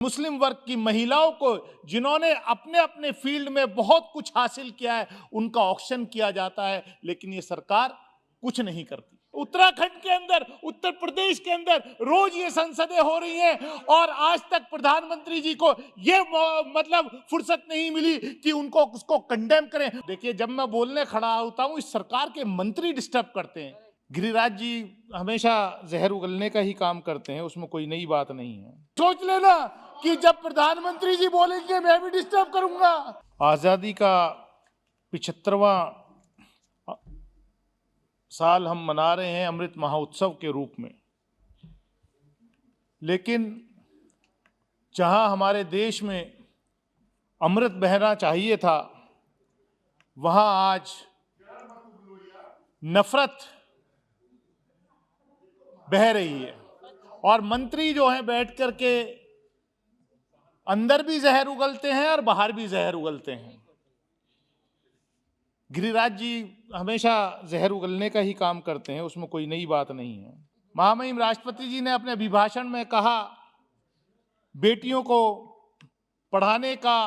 मुस्लिम वर्ग की महिलाओं को, जिन्होंने अपने अपने फील्ड में बहुत कुछ हासिल किया है, उनका ऑक्शन किया जाता है, लेकिन ये सरकार कुछ नहीं करती। उत्तराखंड के अंदर, उत्तर प्रदेश के अंदर रोज ये संसदें हो रही हैं और आज तक प्रधानमंत्री जी को ये मतलब फुर्सत नहीं मिली कि उनको उसको कंडेम करें। देखिए, जब मैं बोलने खड़ा होता हूं, इस सरकार के मंत्री डिस्टर्ब करते हैं। गिरिराज जी हमेशा जहर उगलने का ही काम करते हैं, उसमें कोई नई बात नहीं है। सोच लेना कि जब प्रधानमंत्री जी बोलेंगे मैं भी डिस्टर्ब करूंगा। आजादी का 75वां साल हम मना रहे हैं अमृत महोत्सव के रूप में, लेकिन जहां हमारे देश में अमृत बहना चाहिए था, वहां आज नफरत बह रही है और मंत्री जो हैं बैठ करके अंदर भी जहर उगलते हैं और बाहर भी जहर उगलते हैं। गिरिराज जी हमेशा जहर उगलने का ही काम करते हैं, उसमें कोई नई बात नहीं है। महामहिम राष्ट्रपति जी ने अपने अभिभाषण में कहा, बेटियों को पढ़ाने का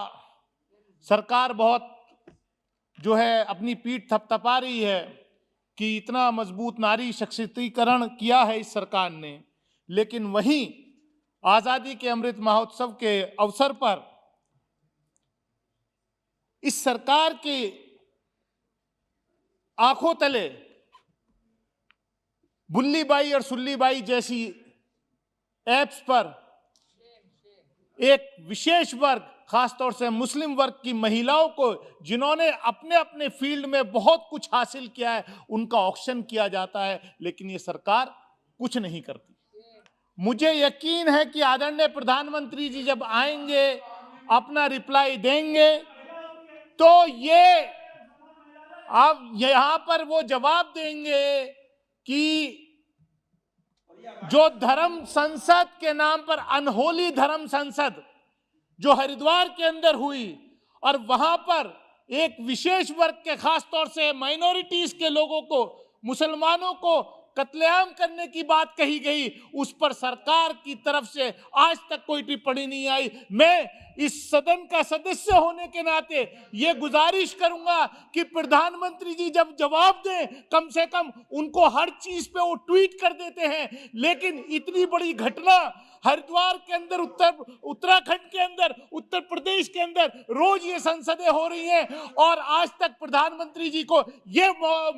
सरकार बहुत जो है अपनी पीठ थपथपा रही है कि इतना मजबूत नारी सशक्तिकरण किया है इस सरकार ने, लेकिन वहीं आजादी के अमृत महोत्सव के अवसर पर इस सरकार के आंखों तले बुल्लीबाई और सुल्लीबाई जैसी ऐप्स पर एक विशेष वर्ग, खासतौर से मुस्लिम वर्ग की महिलाओं को, जिन्होंने अपने अपने फील्ड में बहुत कुछ हासिल किया है, उनका ऑक्शन किया जाता है, लेकिन ये सरकार कुछ नहीं करती। मुझे यकीन है कि आदरणीय प्रधानमंत्री जी जब आएंगे, अपना रिप्लाई देंगे, तो ये अब यहां पर वो जवाब देंगे कि जो धर्म संसद के नाम पर अनहोली धर्म संसद जो हरिद्वार के अंदर हुई और वहां पर एक विशेष वर्ग के, खास तौर से माइनॉरिटीज के लोगों को, मुसलमानों को कत्लेआम करने की बात कही गई, उस पर सरकार की तरफ से आज तक कोई टिप्पणी नहीं आई। मैं इस सदन का सदस्य होने के नाते ये गुजारिश करूंगा कि प्रधानमंत्री जी जब जवाब दें, कम से कम उनको हर चीज पे वो ट्वीट कर देते हैं, लेकिन इतनी बड़ी घटना हरिद्वार के अंदर, उत्तराखंड के अंदर, उत्तर प्रदेश के अंदर रोज ये संसदें हो रही हैं और आज तक प्रधानमंत्री जी को ये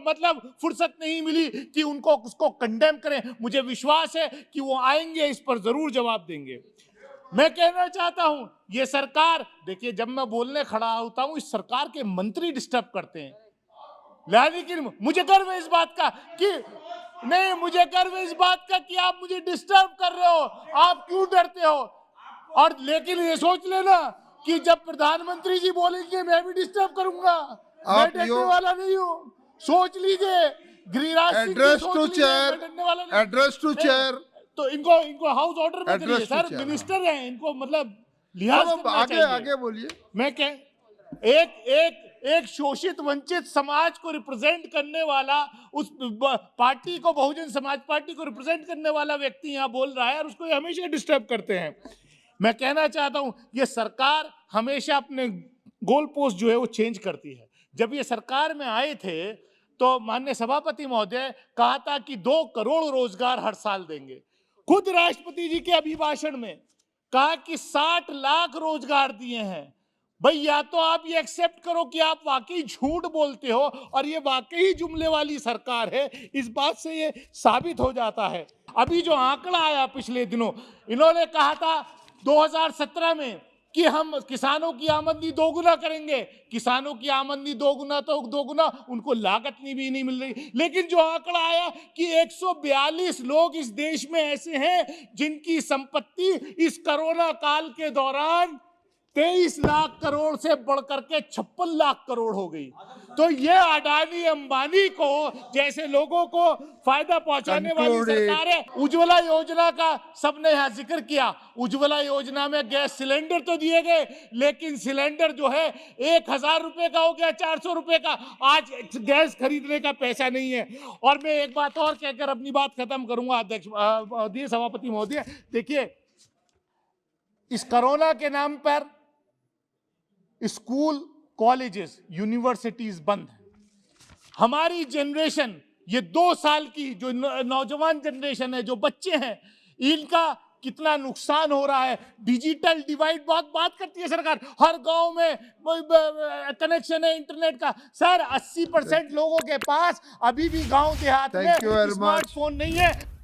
मतलब फुर्सत नहीं मिली कि उनको उसको कंडेम करें। मुझे विश्वास है कि वो आएंगे, इस पर जरूर जवाब देंगे। मैं कहना चाहता हूं, ये सरकार, देखिए, जब मैं बोलने खड़ा होता हूं, इस सरकार के मंत्री डिस्टर्ब करते हैं। लेकिन मुझे गर्व है इस बात का कि नहीं, मुझे गर्व है इस बात का कि आप मुझे डिस्टर्ब कर रहे हो, आप क्यों डरते हो? और लेकिन ये सोच लेना कि जब प्रधानमंत्री जी बोलेंगे मैं भी डिस्टर्ब करूंगा, मैं डरने वाला नहीं हूं। सोच लीजिए, गिरिराज एड्रेस टू चेयर, तो इनको हाउस ऑर्डर में करिए सर, मिनिस्टर हैं, इनको मतलब लिहाज करना चाहिए। आगे बोलिए। मैं एक शोषित वंचित समाज को रिप्रेजेंट करने वाला, उस पार्टी को, बहुजन समाज पार्टी को रिप्रेजेंट करने वाला व्यक्ति यहाँ बोल रहा है और उसको हमेशा डिस्टर्ब करते हैं। मैं कहना चाहता हूं, ये सरकार हमेशा अपने गोल पोस्ट जो है वो चेंज करती है। जब ये सरकार में आए थे तो माननीय सभापति महोदय कहा था कि 2 करोड़ रोजगार हर साल देंगे। खुद राष्ट्रपति जी के अभिभाषण में कहा कि 60 लाख रोजगार दिए हैं। भाई, या तो आप ये एक्सेप्ट करो कि आप वाकई झूठ बोलते हो और ये वाकई जुमले वाली सरकार है। इस बात से ये साबित हो जाता है। अभी जो आंकड़ा आया पिछले दिनों, इन्होंने कहा था 2017 में कि हम किसानों की आमदनी दोगुना करेंगे। किसानों की आमदनी दोगुना तो दोगुना, उनको लागत भी नहीं मिल रही। लेकिन जो आंकड़ा आया कि 142 लोग इस देश में ऐसे हैं जिनकी संपत्ति इस कोरोना काल के दौरान 23 लाख करोड़ से बढ़कर के 56 लाख करोड़ हो गई। तो ये अडानी अंबानी को जैसे लोगों को फायदा पहुंचाने वाली सरकार है। उज्ज्वला योजना का सबने यहां जिक्र किया। उज्ज्वला योजना में गैस सिलेंडर तो दिए गए, लेकिन सिलेंडर जो है 1000 रुपए का हो गया 400 रुपए का। आज गैस खरीदने का पैसा नहीं है। और मैं एक बात और कहकर अपनी बात खत्म करूंगा, अध्यक्ष सभापति महोदय। देखिए, इस कोरोना के नाम पर स्कूल, कॉलेजेस, यूनिवर्सिटीज बंद हैं। हमारी जनरेशन, ये 2 साल की जो नौजवान जनरेशन है, जो बच्चे हैं, इनका कितना नुकसान हो रहा है। डिजिटल डिवाइड बहुत बात करती है सरकार, हर गांव में कनेक्शन है इंटरनेट का। सर 80% लोगों के पास अभी भी गांव देहात में Thank you very much. Smartphone नहीं है।